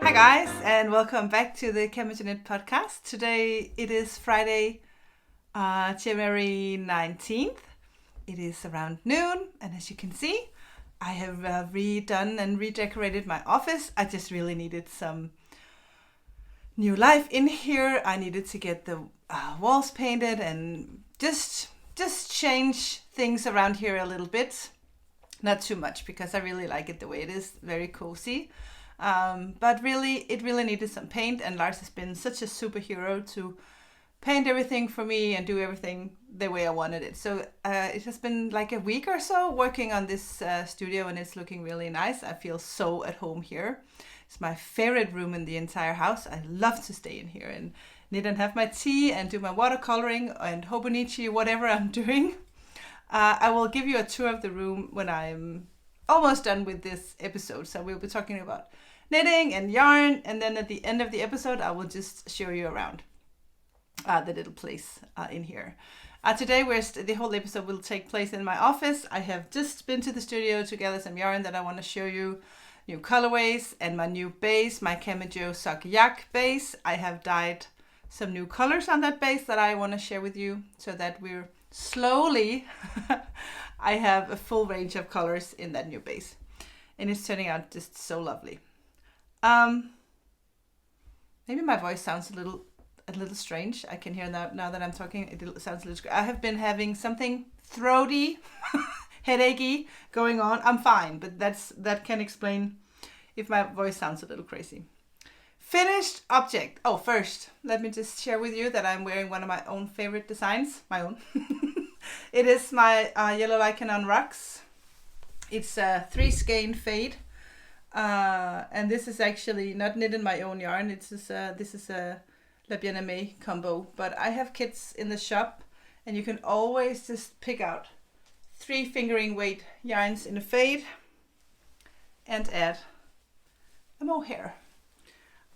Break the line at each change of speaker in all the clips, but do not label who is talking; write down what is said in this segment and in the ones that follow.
Hi guys, and welcome back to the CamijoKnit Podcast. Today it is Friday, January 19th. It is around noon, and as you can see, I have redone and redecorated my office. I just really needed some new life in here. I needed to get the walls painted and just change things around here a little bit. Not too much, because I really like it the way it is, very cozy. But really, it really needed some paint, and Lars has been such a superhero to paint everything for me and do everything the way I wanted it. So it has been like a week or so working on this studio, and it's looking really nice. I feel so at home here. It's my favorite room in the entire house. I love to stay in here and knit and have my tea and do my watercoloring and hobonichi, whatever I'm doing. I will give you a tour of the room when I'm almost done with this episode. So we'll be talking about knitting and yarn, and then at the end of the episode I will just show you around the little place in here. Today the whole episode will take place in my office. I have just been to the studio to gather some yarn that I want to show you, new colorways, and my new base, my Camijo Sock Yak base. I have dyed some new colors on that base that I want to share with you, so that we're slowly I have a full range of colors in that new base, and it's turning out just so lovely. Maybe my voice sounds a little strange. I can hear now that I'm talking, it sounds a little. I have been having something throaty, headachy going on. I'm fine, but that can explain if my voice sounds a little crazy. Finished object. Oh, first, let me just share with you that I'm wearing one of my own favorite designs. My own. It is my yellow lichen rucks. It's a 3-skein fade. And this is actually not knit in my own yarn. This is a La Bien-Aimée combo. But I have kits in the shop, and you can always just pick out 3 fingering weight yarns in a fade and add a mohair.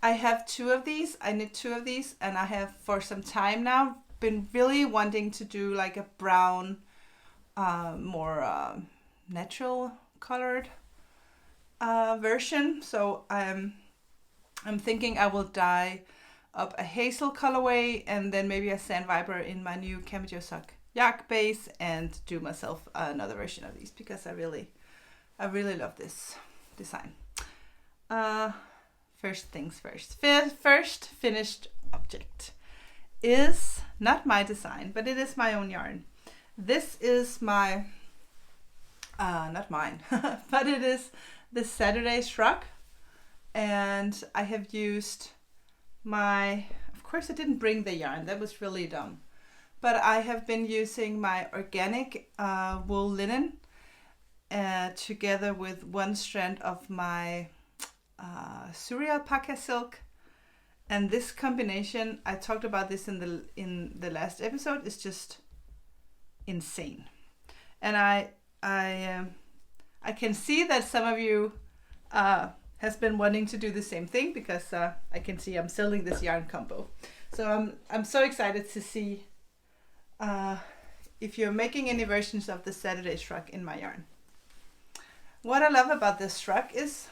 I have 2 of these. I knit 2 of these, and I have for some time now been really wanting to do like a brown, more natural colored version. So I'm thinking I will dye up a hazel colorway and then maybe a sand viper in my new Camijo Sock Yak base, and do myself another version of these, because I really love this design. First things first. First finished object is not my design, but it is my own yarn. This is my, not mine, but it is the Saturday shrug. And I have used of course I didn't bring the yarn, that was really dumb. But I have been using my organic wool linen together with 1 strand of my Suri alpaca silk, and this combination, I talked about this in the last episode, is just insane. And I can see that some of you has been wanting to do the same thing, because I can see I'm selling this yarn combo. So I'm so excited to see if you're making any versions of the Saturday shrug in my yarn. What I love about this shrug is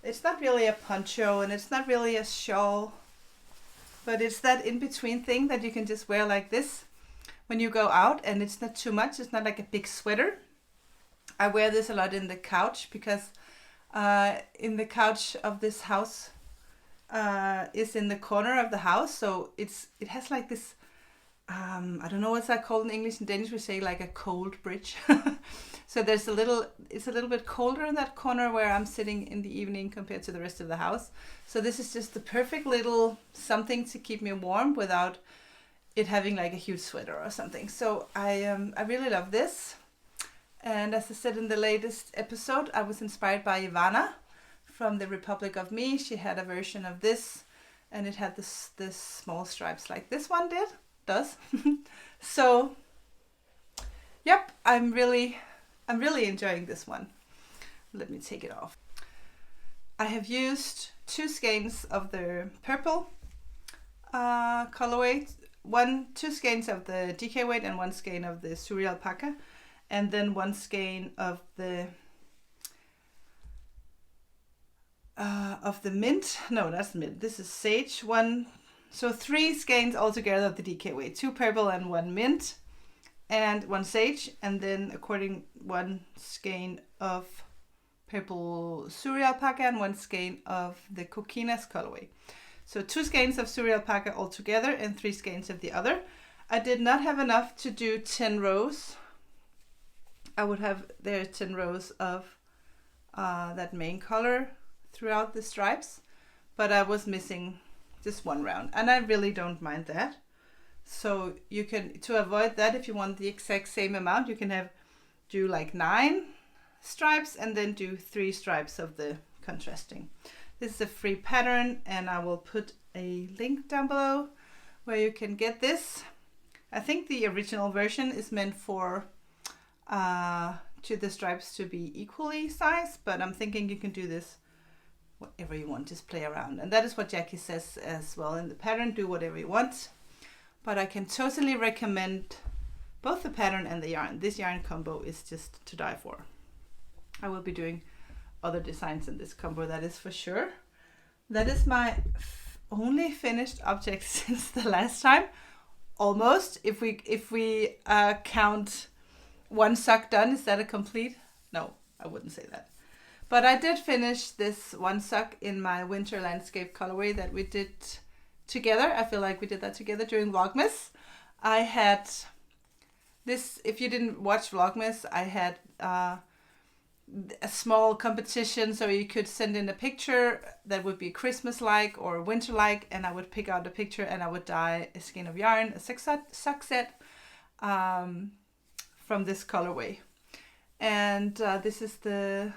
it's not really a poncho, and it's not really a shawl, but it's that in-between thing that you can just wear like this when you go out, and it's not too much. It's not like a big sweater. I wear this a lot in the couch, because in the couch of this house is in the corner of the house, so it has like this, I don't know what's that called in English. In Danish we say like a cold bridge. So it's a little bit colder in that corner where I'm sitting in the evening compared to the rest of the house. So this is just the perfect little something to keep me warm without it having like a huge sweater or something. So I really love this. And as I said in the latest episode, I was inspired by Ivana from the Republic of Me. She had a version of this, and it had this small stripes like this one does. So, yep, I'm really enjoying this one. Let me take it off. I have used 2 skeins of the purple colorway, 2 skeins of the DK weight and 1 skein of the Suri alpaca, and then 1 skein of the of the mint. No, that's mint. This is sage. So 3 skeins altogether of the DK weight. 2 purple and 1 mint, and 1 sage, and then 1 skein of purple Suri alpaca and 1 skein of the Coquinas colorway. So 2 skeins of Suri alpaca altogether and 3 skeins of the other. I did not have enough to do 10 rows. I would have there 10 rows of that main color throughout the stripes, but I was missing just 1 round, and I really don't mind that. So you can, to avoid that, if you want the exact same amount, you can do like 9 stripes and then do 3 stripes of the contrasting. This is a free pattern, and I will put a link down below where you can get this. I think the original version is meant for to the stripes to be equally sized, but I'm thinking you can do this whatever you want, just play around. And that is what Jackie says as well in the pattern, do whatever you want. But I can totally recommend both the pattern and the yarn. This yarn combo is just to die for. I will be doing other designs in this combo, that is for sure. That is my only finished object since the last time, almost. If we count 1 sock done, is that a complete? No, I wouldn't say that. But I did finish this 1 sock in my winter landscape colorway that we did together. I feel like we did that together during Vlogmas. I had this, if you didn't watch Vlogmas, I had a small competition, so you could send in a picture that would be Christmas-like or winter-like, and I would pick out a picture and I would dye a skein of yarn, a sock set from this colorway. And this is the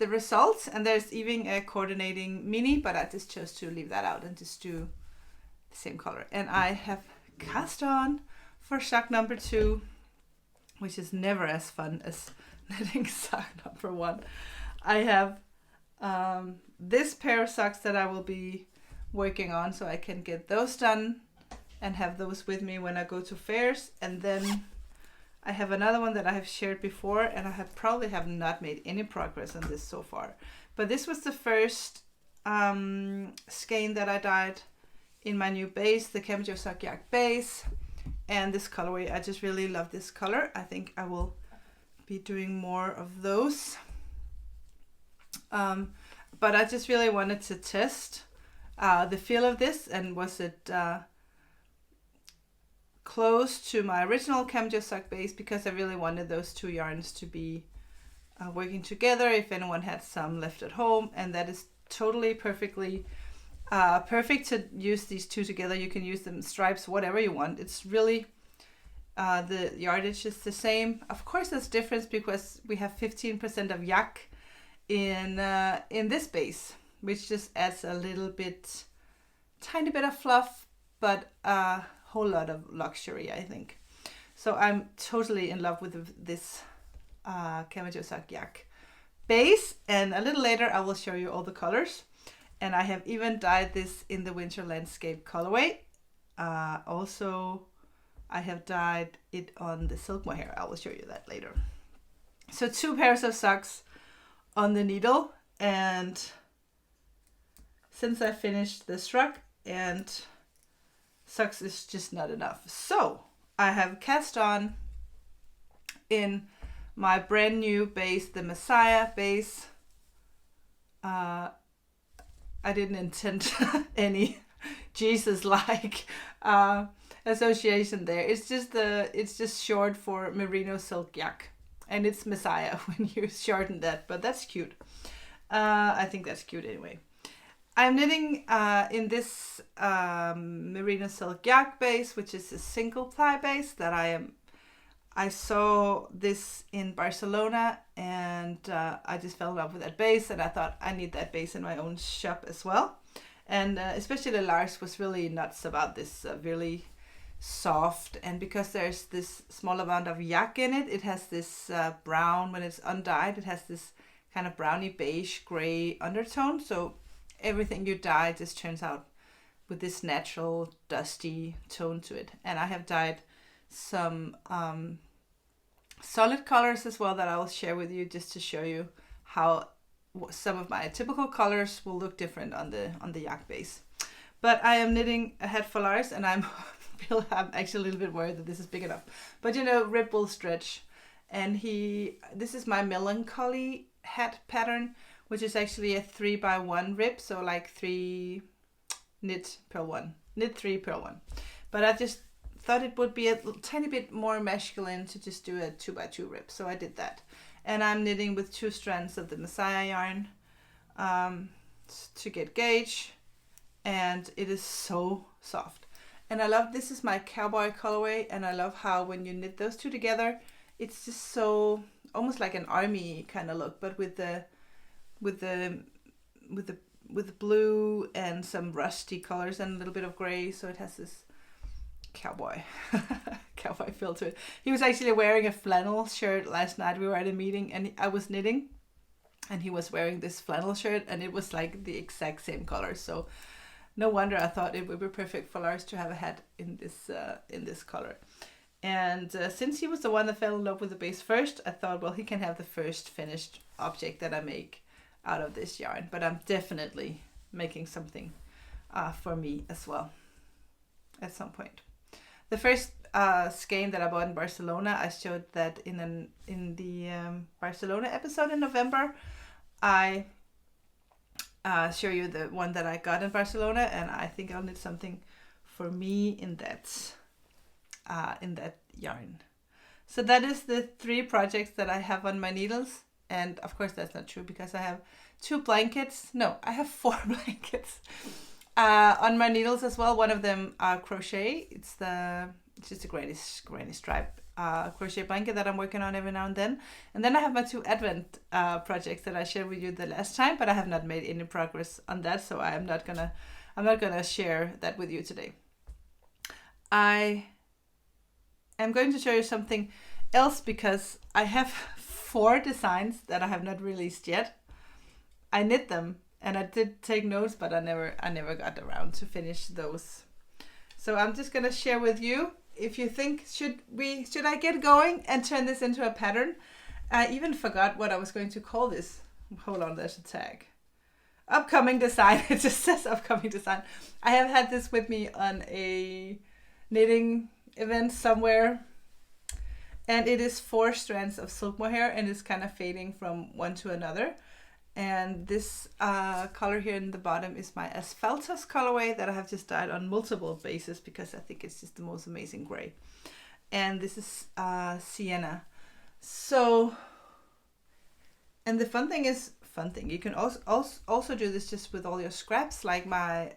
result, and there's even a coordinating mini, but I just chose to leave that out and just do the same color. And I have cast on for sock number 2, which is never as fun as knitting sock number 1. I have this pair of socks that I will be working on, so I can get those done and have those with me when I go to fairs. And then I have another one that I have shared before, and I probably have not made any progress on this so far. But this was the first skein that I dyed in my new base, the Camijo Sock Yak base. And this colorway, I just really love this color. I think I will be doing more of those. But I just really wanted to test the feel of this, and was it close to my original Camijo sock base, because I really wanted those 2 yarns to be working together if anyone had some left at home. And that is totally perfectly perfect to use these 2 together. You can use them stripes, whatever you want. It's really the yardage is the same. Of course there's difference because we have 15% of yak in this base, which just adds a little bit, tiny bit of fluff, but whole lot of luxury, I think. So I'm totally in love with this Camijo Sock Yak base, and a little later I will show you all the colors. And I have even dyed this in the winter landscape colorway. Also, I have dyed it on the silk mohair. I will show you that later. So 2 pairs of socks on the needle, and since I finished this rug, and socks is just not enough. So I have cast on in my brand new base, the MESIYA base. I didn't intend any Jesus-like association there. It's just short for Merino Silk Yak, and it's MESIYA when you shorten that, but that's cute. I think that's cute anyway. I'm knitting in this Merino Silk Yak base, which is a single ply base that I saw this in Barcelona, and I just fell in love with that base, and I thought I need that base in my own shop as well. And especially Lars was really nuts about this really soft, and because there's this small amount of yak in it, it has this brown, when it's undyed, it has this kind of browny beige gray undertone. So everything you dye just turns out with this natural dusty tone to it. And I have dyed some solid colors as well that I will share with you, just to show you how some of my typical colors will look different on the yak base. But I am knitting a hat for Lars, and I'm actually a little bit worried that this is big enough. But rib will stretch, and this is my melancholy hat pattern, which is actually a 3x1 rib, so like 3 knit purl 1, knit 3 purl 1. But I just thought it would be a tiny bit more masculine to just do a 2x2 rib, so I did that. And I'm knitting with 2 strands of the MESIYA yarn to get gauge, and it is so soft. And I love, this is my cowboy colorway, and I love how when you knit those two together, it's just so almost like an army kind of look, but with the blue and some rusty colors and a little bit of gray, so it has this cowboy feel to it. He was actually wearing a flannel shirt last night. We were at a meeting and I was knitting, and he was wearing this flannel shirt, and it was like the exact same color. So no wonder I thought it would be perfect for Lars to have a hat in this color. And since he was the one that fell in love with the base first, I thought, well, he can have the first finished object that I make out of this yarn. But I'm definitely making something for me as well at some point. The first skein that I bought in Barcelona, I showed that in the Barcelona episode in November. I show you the one that I got in Barcelona, and I think I'll knit something for me in that yarn. So that is the 3 projects that I have on my needles, and of course that's not true because I have 2 blankets. No, I have 4 blankets on my needles as well. One of them are crochet. It's just a granny stripe crochet blanket that I'm working on every now and then. And then I have my 2 Advent projects that I shared with you the last time, but I have not made any progress on that, so I'm not gonna share that with you today. I am going to show you something else because I have 4 designs that I have not released yet. I knit them and I did take notes, but I never got around to finish those. So I'm just gonna share with you. If you think, should I get going and turn this into a pattern? I even forgot what I was going to call this. Hold on, there's a tag. Upcoming design. It just says upcoming design. I have had this with me on a knitting event somewhere, and it is 4 strands of silk mohair, and it's kind of fading from one to another. And this color here in the bottom is my Asphaltos colorway that I have just dyed on multiple bases because I think it's just the most amazing gray. And this is sienna. So, and the fun thing, you can also do this just with all your scraps, like my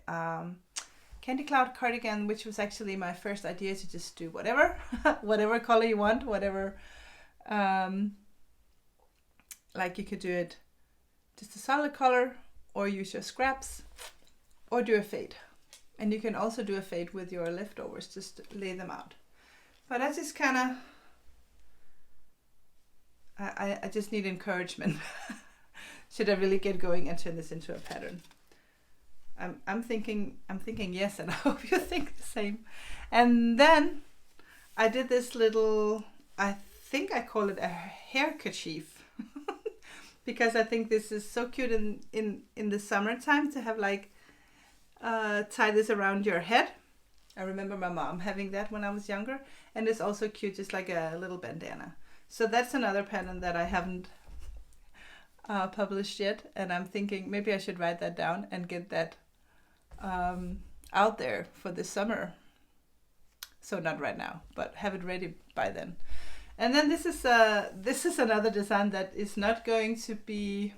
Candy Cloud cardigan, which was actually my first idea to just do whatever, whatever color you want, whatever, like you could do it just a solid color, or use your scraps, or do a fade. And you can also do a fade with your leftovers, just lay them out. But I just kind of, I just need encouragement. Should I really get going and turn this into a pattern? I'm thinking yes, and I hope you think the same. And then I did this little, I think I call it a handkerchief. Because I think this is so cute in the summertime to have like tie this around your head. I remember my mom having that when I was younger, and it's also cute, just like a little bandana. So that's another pattern that I haven't published yet, and I'm thinking maybe I should write that down and get that out there for this summer. So not right now, but have it ready by then. And then this is another design that is not going to be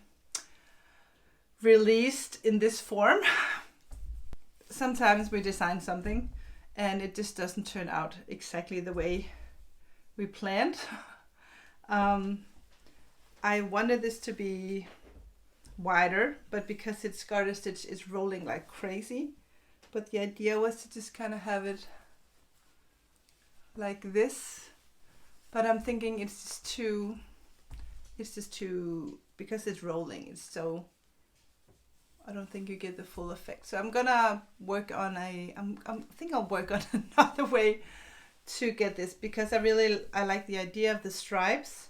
released in this form. Sometimes we design something and it just doesn't turn out exactly the way we planned. I wanted this to be wider, but because it's garter stitch, it's rolling like crazy. But the idea was to just kind of have it like this. But I'm thinking it's just too, because it's rolling, it's so, I don't think you get the full effect. So I'm gonna work on I think I'll work on another way to get this, because I like the idea of the stripes,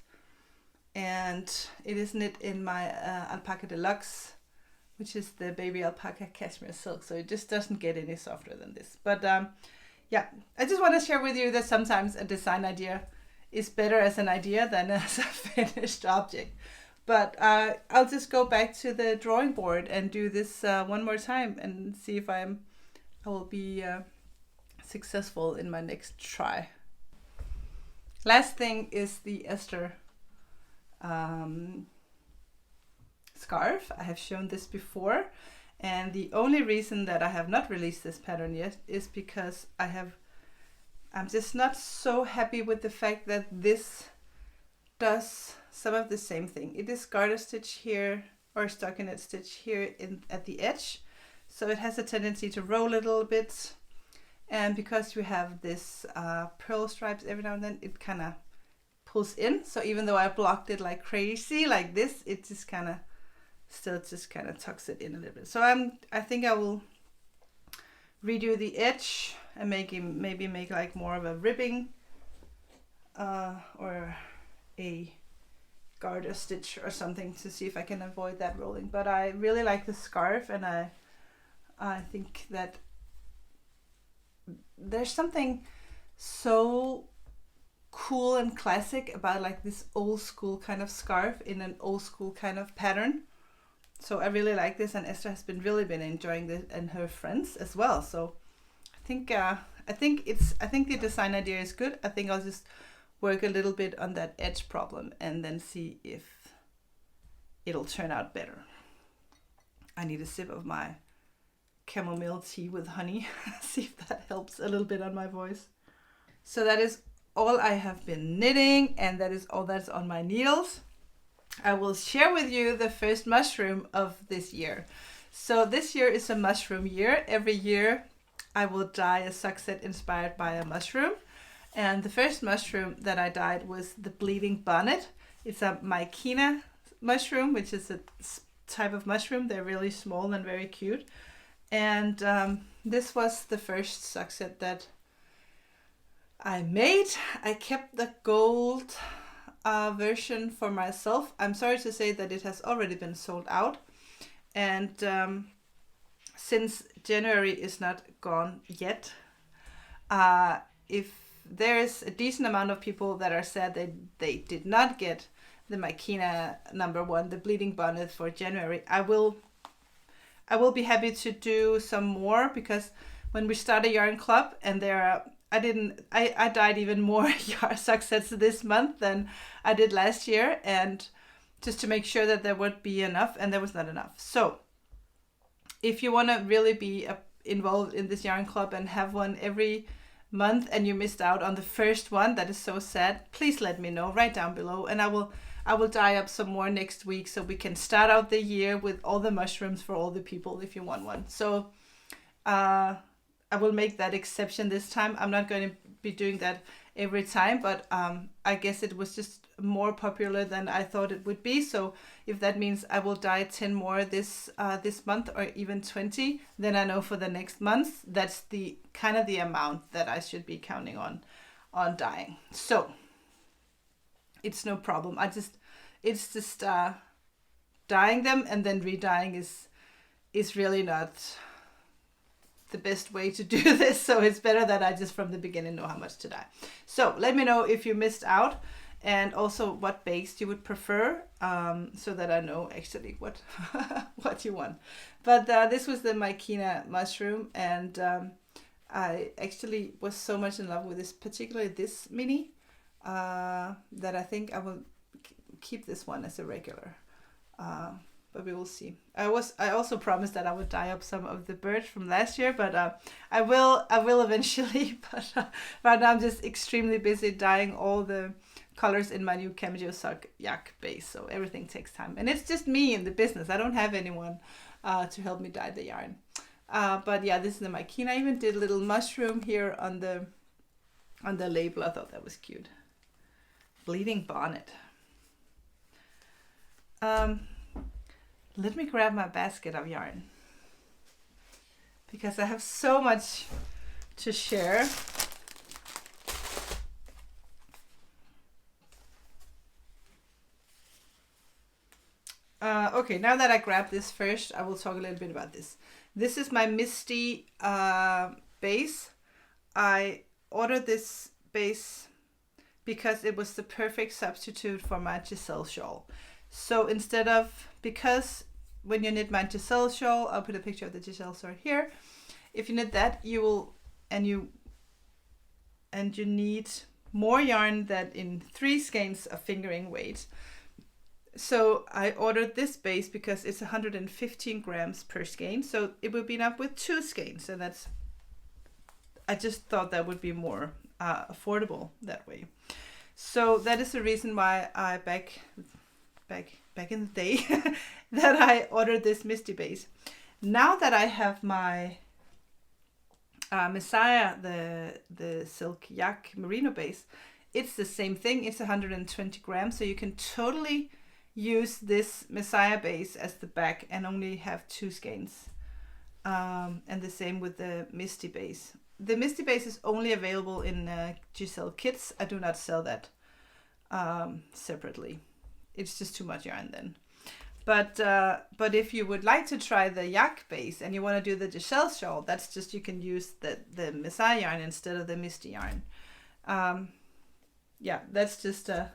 and it is knit in my Alpaca Deluxe, which is the baby alpaca cashmere silk, so it just doesn't get any softer than this. But yeah, I just want to share with you that sometimes a design idea is better as an idea than as a finished object. But I'll just go back to the drawing board and do this one more time and see if I will be successful in my next try. Last thing is the Esther scarf. I have shown this before, and the only reason that I have not released this pattern yet is because I'm just not so happy with the fact that this does some of the same thing. It is garter stitch here or stockinette stitch here at the edge, so it has a tendency to roll a little bit, and because you have this pearl stripes every now and then, it kind of pulls in. So even though I blocked it like crazy like this, it just kind of still just kind of tucks it in a little bit. So I think I will redo the edge and maybe make like more of a ribbing or a garter stitch or something to see if I can avoid that rolling. But I really like the scarf, and I think that there's something so cool and classic about like this old school kind of scarf in an old school kind of pattern. So I really like this, and Esther has really been enjoying this, and her friends as well. So I think the design idea is good. I think I'll just work a little bit on that edge problem and then see if it'll turn out better. I need a sip of my chamomile tea with honey. See if that helps a little bit on my voice. So that is all I have been knitting, and that is all that's on my needles. I will share with you the first mushroom of this year. So this year is a mushroom year. Every year I will dye a sock set inspired by a mushroom. And the first mushroom that I dyed was the bleeding bonnet. It's a MESIYA mushroom, which is a type of mushroom. They're really small and very cute. And this was the first sock set that I made. I kept the gold version for myself. I'm sorry to say that it has already been sold out, and since January is not gone yet, if there's a decent amount of people that are sad that they did not get the MESIYA #1, the bleeding bonnet for January, I will be happy to do some more, because when we start a yarn club, and I dyed even more yarn sock sets this month than I did last year, and just to make sure that there would be enough, and there was not enough. So if you want to really be involved in this yarn club and have one every month, and you missed out on the first one, that is so sad, please let me know right down below, and I will dye up some more next week, so we can start out the year with all the mushrooms for all the people if you want one. So I will make that exception this time. I'm not going to be doing that every time, but I guess it was just more popular than I thought it would be. So if that means I will dye 10 more this month, or even 20, then I know for the next month that's the kind of the amount that I should be counting on dyeing. So it's no problem. It's just dyeing them and then re-dyeing is really not the best way to do this, so it's better that I just from the beginning know how much to dye. So let me know if you missed out, and also what base you would prefer, so that I know actually what what you want. But this was the MESIYA mushroom, and I actually was so much in love with this, particularly this mini, that I think I will keep this one as a regular. But we will see. I also promised that I would dye up some of the birch from last year, but I will eventually. But right now I'm just extremely busy dyeing all the colors in my new Camijo Sock Yak base, so everything takes time, and it's just me in the business. I don't have anyone to help me dye the yarn. But yeah, this is the MESIYA. I even did a little mushroom here on the label. I thought that was cute. Bleeding bonnet. Let me grab my basket of yarn, because I have so much to share. Okay, now that I grabbed this first, I will talk a little bit about this. This is my Misty base. I ordered this base because it was the perfect substitute for my Giselle shawl. So because when you knit my Giselle shawl, I'll put a picture of the Giselle shawl here. If you knit that, you need more yarn than in 3 skeins of fingering weight. So I ordered this base because it's 115 grams per skein. So it would be enough with 2 skeins, and I just thought that would be more affordable that way. So that is the reason why I back in the day that I ordered this Misty base. Now that I have my MESIYA, the Silk Yak merino base, it's the same thing. It's 120 grams, so you can totally use this MESIYA base as the back and only have 2 skeins. And the same with the Misty base. The Misty base is only available in Giselle kits. I do not sell that separately. It's just too much yarn then. But if you would like to try the Yak base and you want to do the Giselle shawl, that's just, you can use the MESIYA yarn instead of the Misty yarn. Yeah, that's just a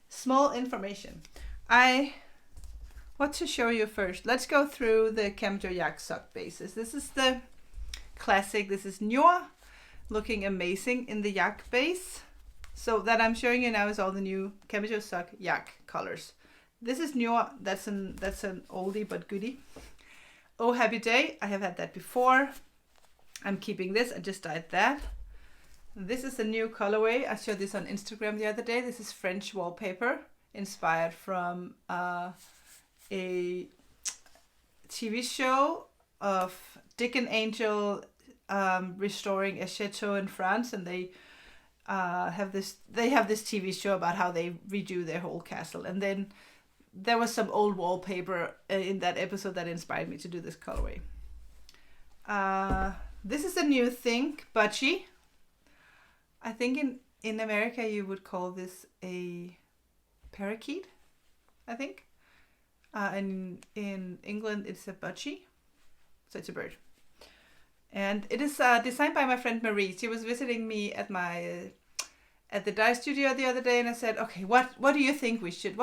small information. I want to show you first. Let's go through the Camijo Yak sock bases. This is the classic. This is Noir, looking amazing in the Yak base. So that I'm showing you now is all the new Camijo Sock Yak colors. This is Noir. That's an oldie but goodie. Oh Happy Day, I have had that before. I'm keeping this. I just dyed that. This is a new colorway. I showed this on Instagram the other day. This is French wallpaper, inspired from a TV show of Dick and Angel restoring a chateau in France, and they have this TV show about how they redo their whole castle. And then there was some old wallpaper in that episode that inspired me to do this colorway. This is a new thing, budgie. I think in America you would call this a parakeet, I think. And in England it's a budgie, so it's a bird. And it is designed by my friend Marie. She was visiting me at the dye studio the other day, and I said, okay, what color do you think we should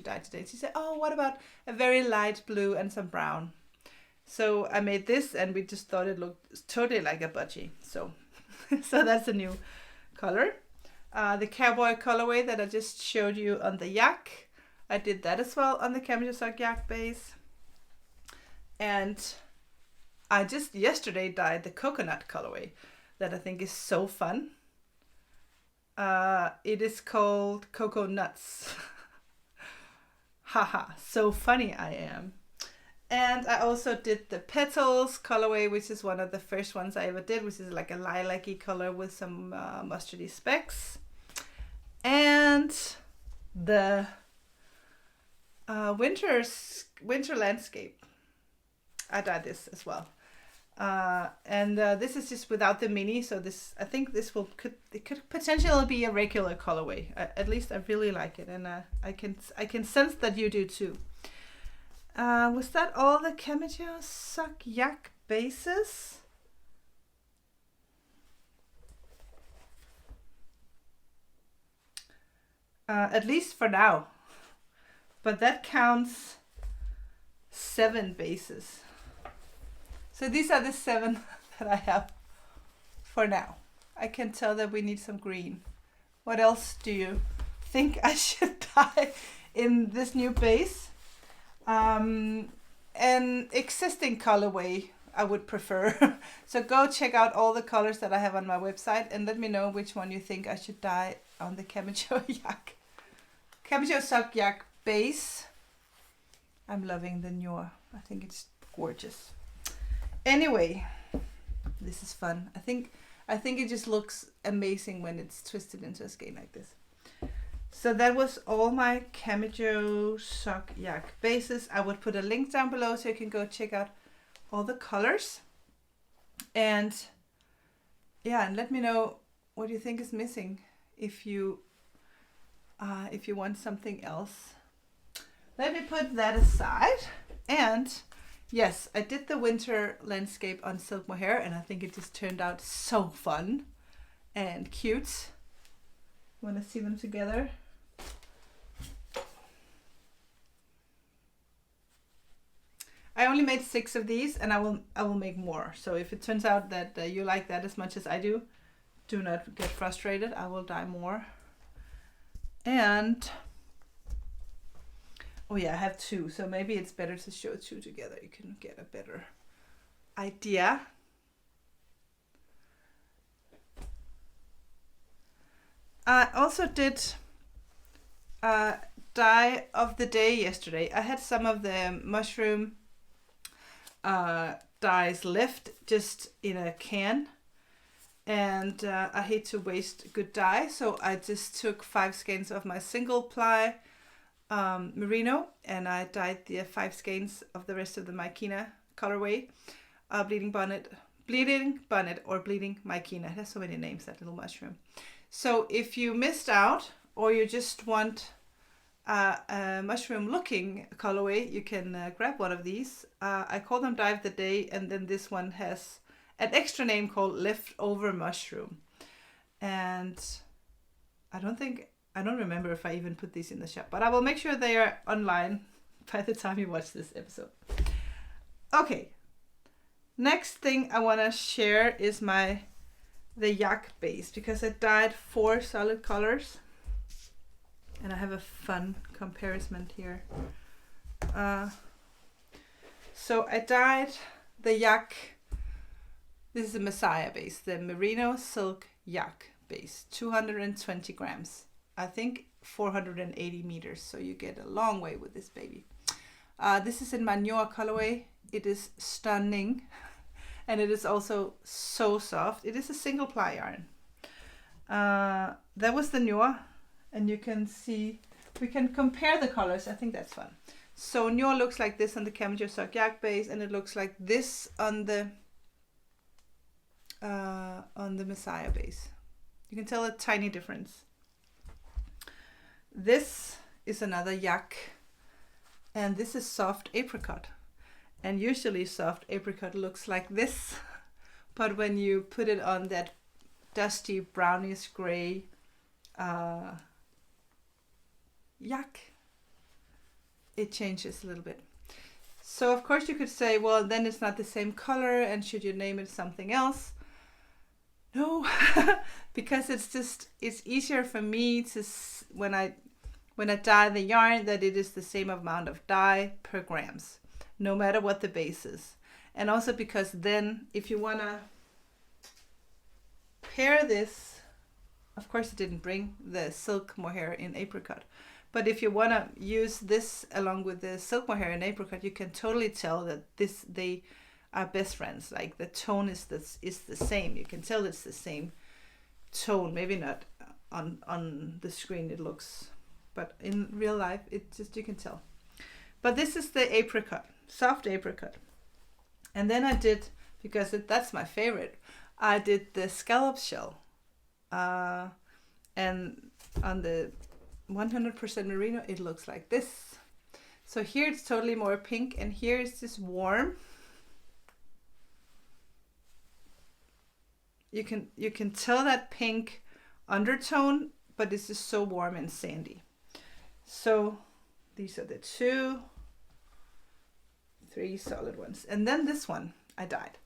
dye today? She said, oh, what about a very light blue and some brown? So I made this, and we just thought it looked totally like a budgie. So that's a new color. The cowboy colorway that I just showed you on the Yak, I did that as well on the Camijo Sock Yak base. And I just yesterday dyed the coconut colorway that I think is so fun. It is called Cocoa Nuts. Haha, so funny I am. And I also did the Petals colorway, which is one of the first ones I ever did, which is like a lilac-y color with some mustardy specks. And the winter landscape, I dyed this as well. And this is just without the mini, so I think this could potentially be a regular colorway. At least I really like it, and I can sense that you do too. Was that all the Camijo Sock Yak bases? At least for now. But that counts 7 bases. So these are the 7 that I have for now. I can tell that we need some green. What else do you think I should dye in this new base? An existing colorway I would prefer. So go check out all the colors that I have on my website and let me know which one you think I should dye on the Camijo Yak. Camijo Sock Yak base. I'm loving the Noir. I think it's gorgeous. Anyway, this is fun. I think it just looks amazing when it's twisted into a skein like this. So that was all my Camijo Sock Yak bases. I would put a link down below so you can go check out all the colors. And yeah, and let me know what you think is missing if you want something else let me put that aside. And yes, I did the winter landscape on silk mohair, and I think it just turned out so fun and cute. Want to see them together? I only made 6 of these, and I will make more. So if it turns out that you like that as much as I do not get frustrated. I will dye more. And oh yeah, I have 2, so maybe it's better to show 2 together. You can get a better idea. I also did dye of the day yesterday. I had some of the mushroom dyes left just in a can, and I hate to waste good dye, so I just took 5 skeins of my single ply merino, and I dyed the 5 skeins of the rest of the Mykina colorway, bleeding bonnet or bleeding Mykina. It has so many names, that little mushroom. So if you missed out, or you just want a mushroom looking colorway, you can grab one of these. I call them dye of the day, and then this one has an extra name called leftover mushroom. And I don't remember if I even put these in the shop, but I will make sure they are online by the time you watch this episode. Okay, next thing I want to share is the yak base, because I dyed 4 solid colors, and I have a fun comparison here. So I dyed the yak. This is a MESIYA base, the merino silk yak base, 220 grams. I think 480 meters, so you get a long way with this baby. This is in my Noir colorway. It is stunning, and it is also so soft. It is a single ply yarn. That was the Noir, and you can see, we can compare the colors. I think that's fun. So Noir looks like this on the Camijo Sock Yak base, and it looks like this on the MESIYA base. You can tell a tiny difference. This is another yak, and this is soft apricot. And usually soft apricot looks like this, but when you put it on that dusty brownish gray yak, it changes a little bit. So of course you could say, well, then it's not the same color, and should you name it something else? No, because it's easier for me to, when I dye the yarn, that it is the same amount of dye per grams, no matter what the base is. And also because then if you want to pair this, of course it didn't bring the silk mohair in apricot, but if you want to use this along with the silk mohair in apricot, you can totally tell that they are best friends. Like the tone is the same. You can tell it's the same tone. Maybe not on the screen it looks, but in real life it just, you can tell. But this is the apricot, soft apricot. And then I did, because that's my favorite, I did the scallop shell, and on the 100% merino it looks like this. So here it's totally more pink, and here it's just warm. You can tell that pink undertone, but this is so warm and sandy. So these are the 3 solid ones. And then this one I dyed.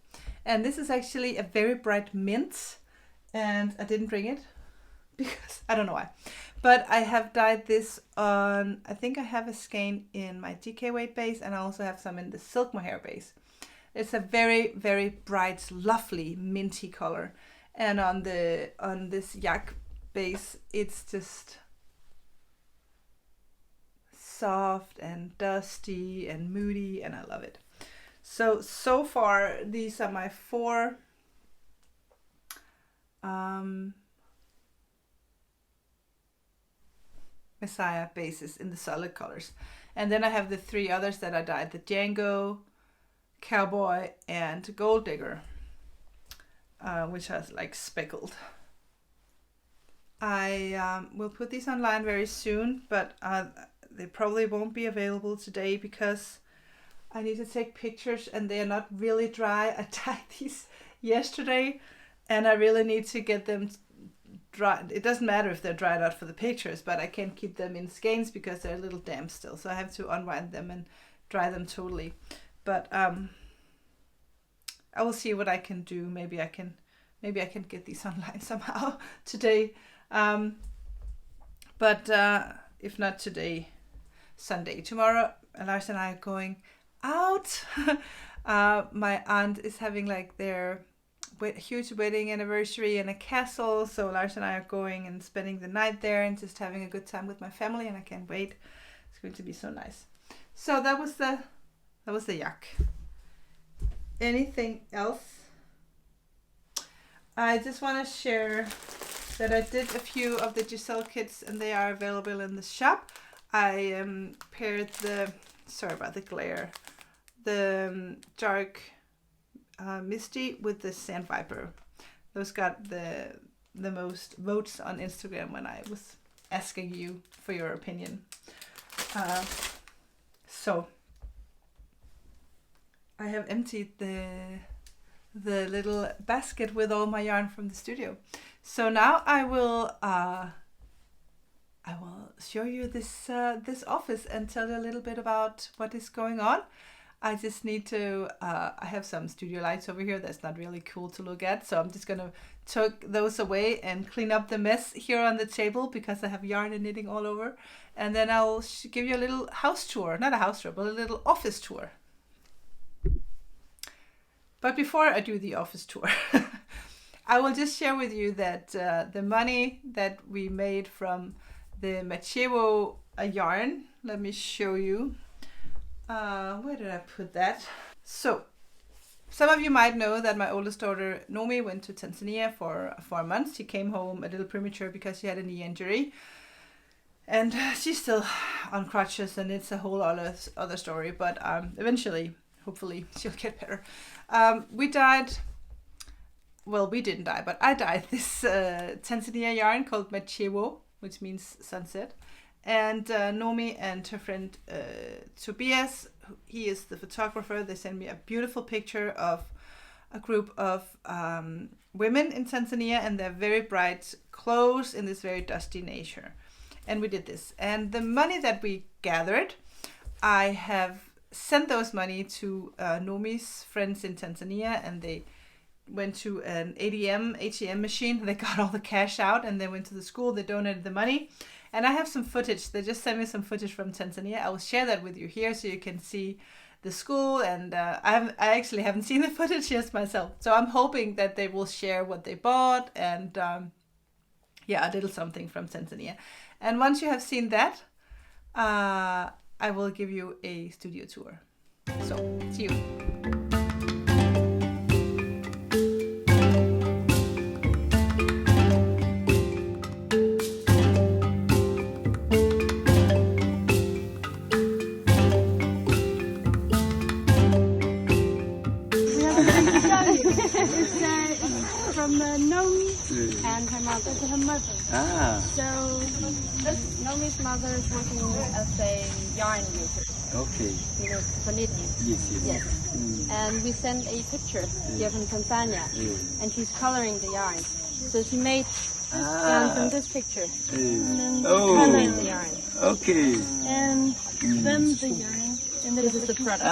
And this is actually a very bright mint, and I didn't bring it because I don't know why. But I have dyed this on, I think I have a skein in my DK weight base, and I also have some in the silk mohair base. It's a very, very bright, lovely minty color. And on this yak base, it's just soft and dusty and moody, and I love it. So far, these are my 4 MESIYA bases in the solid colors. And then I have the 3 others that I dyed, the Django, Cowboy, and Gold Digger, which has like speckled. I will put these online very soon, but they probably won't be available today because I need to take pictures and they are not really dry. I dyed these yesterday and I really need to get them dry. It doesn't matter if they're dried out for the pictures, but I can't keep them in skeins because they're a little damp still. So I have to unwind them and dry them totally. But I will see what I can do. Maybe I can get these online somehow today. But if not today, Sunday. Tomorrow, Lars and I are going out. My aunt is having like their huge wedding anniversary in a castle. So Lars and I are going and spending the night there and just having a good time with my family, and I can't wait. It's going to be so nice. So that was the yak. Anything else? I just want to share that I did a few of the Giselle kits and they are available in the shop. I paired sorry about the glare, the dark Misty with the Sand Viper. Those got the most votes on Instagram when I was asking you for your opinion. So I have emptied the little basket with all my yarn from the studio. So now I will show you this office and tell you a little bit about what is going on. I just need to, I have some studio lights over here that's not really cool to look at. So I'm just going to take those away and clean up the mess here on the table because I have yarn and knitting all over. And then I'll give you a little house tour, not a house tour, but a little office tour. But before I do the office tour, I will just share with you that the money that we made from the MESIYA yarn, let me show you. Where did I put that? So, some of you might know that my oldest daughter, Nomi, went to Tanzania for 4 months. She came home a little premature because she had a knee injury. And she's still on crutches and it's a whole other story. But eventually, hopefully, she'll get better. We didn't dye, but I dyed this Tanzania yarn called MESIYA, which means sunset. And Nomi and her friend Tobias, he is the photographer, they sent me a beautiful picture of a group of women in Tanzania and their very bright clothes in this very dusty nature. And we did this. And the money that we gathered, I have sent those money to Nomi's friends in Tanzania, and they went to an ATM machine. They got all the cash out and they went to the school. They donated the money. And I have some footage. They just sent me some footage from Tanzania. I will share that with you here so you can see the school. And I actually haven't seen the footage yet myself. So I'm hoping that they will share what they bought and a little something from Tanzania. And once you have seen that, I will give you a studio tour. So, see you.
Nomi and her mother to her mother. So Nomi's mother is working as a yarn maker.
Okay.
You know, for knitting.
Yes.
And we sent a picture here from Tanzania, and she's coloring the yarn. So she made yarn from this picture, and then coloring the yarn.
Okay.
And then the yarn, and this is the product.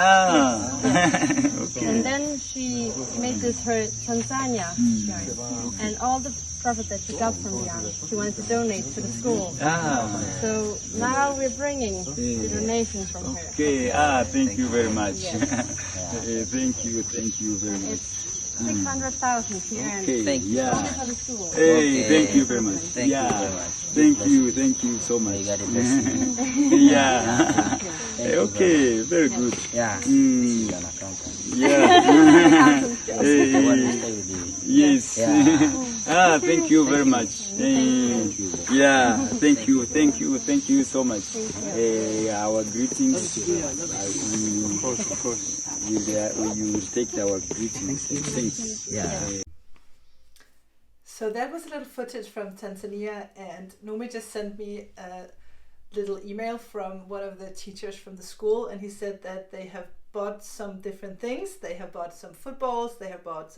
Okay.
And then she made this her Tanzania yarn, and all the profit that she got from the yarn, she wanted to donate to the school. So now we're bringing the donation from her.
Okay. Thank you very much. Thank you very much.
It's 600,000 here, and
Thank you.
only for the school.
Hey, thank you very much.
Thank you very much.
Thank you so much.
You got it, bless you.
Okay, very good.
Yeah.
Mm.
You're an accountant.
Yeah.
The one who stay with you.
Yes.
Yeah.
Thank you very much.
Thank you.
Yeah, thank you so much. Our greetings. Of course. You will take our greetings. Thanks.
Yeah.
So that was a little footage from Tanzania, and Nomi just sent me little email from one of the teachers from the school, and he said that they have bought some different things. They have bought some footballs, they have bought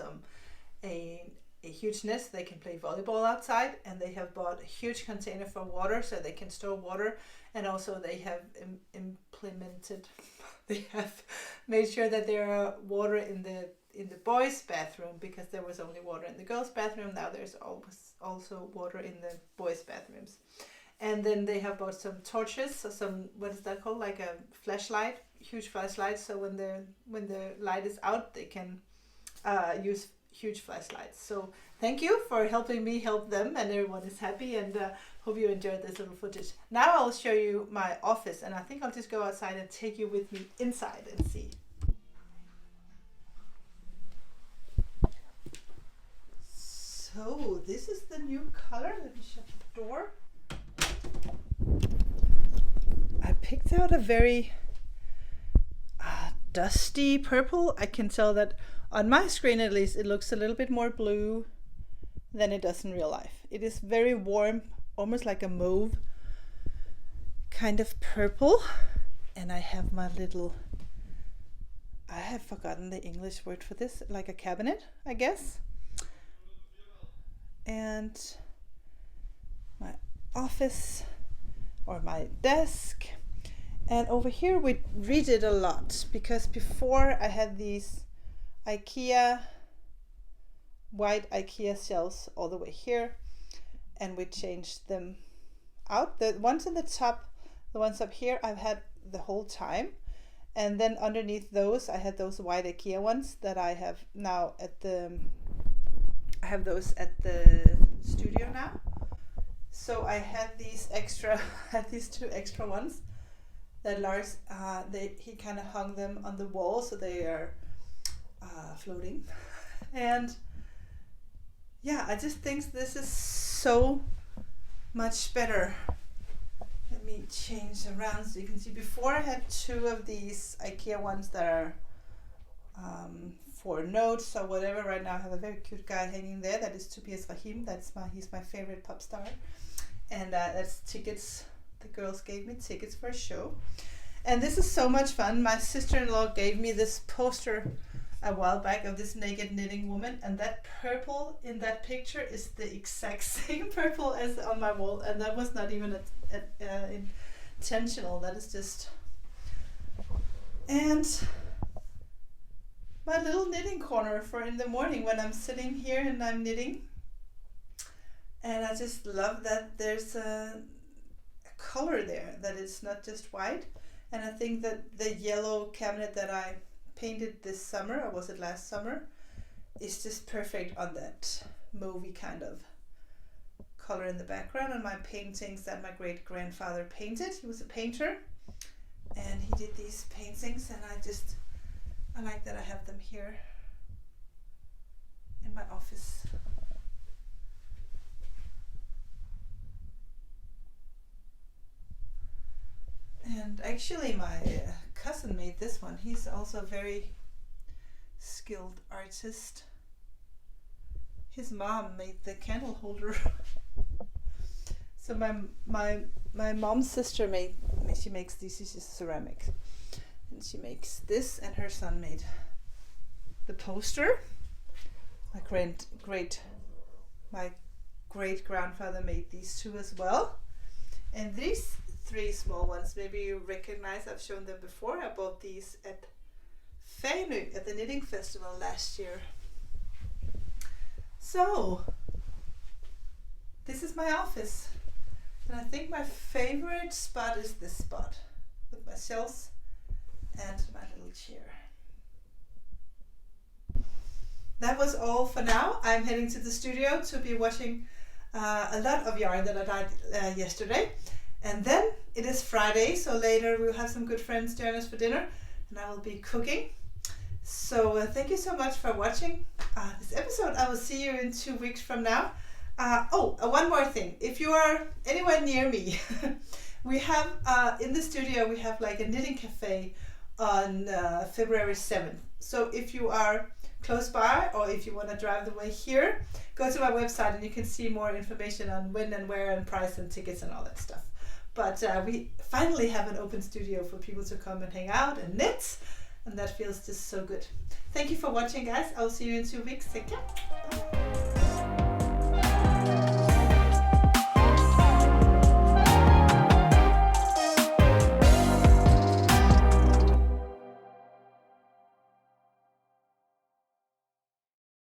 a huge net so they can play volleyball outside, and they have bought a huge container for water so they can store water, and also they have they have made sure that there are water in the boys' bathroom, because there was only water in the girls' bathroom. Now there's always also water in the boys' bathrooms. And then they have bought some torches, so some, what is that called, like a flashlight, huge flashlight, so when the light is out they can use huge flashlights. So thank you for helping me help them, and everyone is happy, and hope you enjoyed this little footage. Now I'll show you my office, and I think I'll just go outside and take you with me inside and see. So this is the new color. Let me shut the door. I picked out a very dusty purple. I can tell that on my screen at least it looks a little bit more blue than it does in real life. It is very warm, almost like a mauve kind of purple. And I have my little, I have forgotten the English word for this, like a cabinet, I guess. And my office, or my desk. And over here we redid a lot, because before I had these white IKEA shelves all the way here, and we changed them out. The ones in the top, the ones up here I've had the whole time, and then underneath those I had those white IKEA ones that I have now I have those at the studio now. So I had these two extra ones that Lars, he kind of hung them on the wall so they are floating. And yeah, I just think this is so much better. Let me change around so you can see. Before I had two of these IKEA ones that are for notes or whatever. Right now I have a very cute guy hanging there. That is Tobias Rahim. He's my favorite pop star. And that's tickets. The girls gave me tickets for a show. And this is so much fun. My sister-in-law gave me this poster a while back of this naked knitting woman, and that purple in that picture is the exact same purple as on my wall, and that was not even intentional. That is just... And my little knitting corner for in the morning when I'm sitting here and I'm knitting. And I just love that there's a color there, that it's not just white. And I think that the yellow cabinet that I painted this summer, or was it last summer, is just perfect on that mauvey kind of color in the background. And my paintings that my great grandfather painted, he was a painter, and he did these paintings, and I like that I have them here in my office. And actually my cousin made this one. He's also a very skilled artist. His mom made the candle holder. So my mom's sister she makes these, she's ceramics. And she makes this, and her son made the poster. My great grandfather made these two as well. And these three small ones, maybe you recognize, I've shown them before. I bought these at Fanø at the knitting festival last year. So this is my office, and I think my favorite spot is this spot with my shelves and my little chair. That was all for now. I'm heading to the studio to be washing a lot of yarn that I dyed yesterday. And then it is Friday, so later we'll have some good friends join us for dinner, and I will be cooking. So thank you so much for watching this episode. I will see you in 2 weeks from now. One more thing. If you are anywhere near me, we have in the studio, we have like a knitting cafe on February 7th. So if you are close by, or if you want to drive the way here, go to my website and you can see more information on when and where and price and tickets and all that stuff. But we finally have an open studio for people to come and hang out and knit, and that feels just so good. Thank you for watching, guys. I'll see you in 2 weeks. Take care. Bye.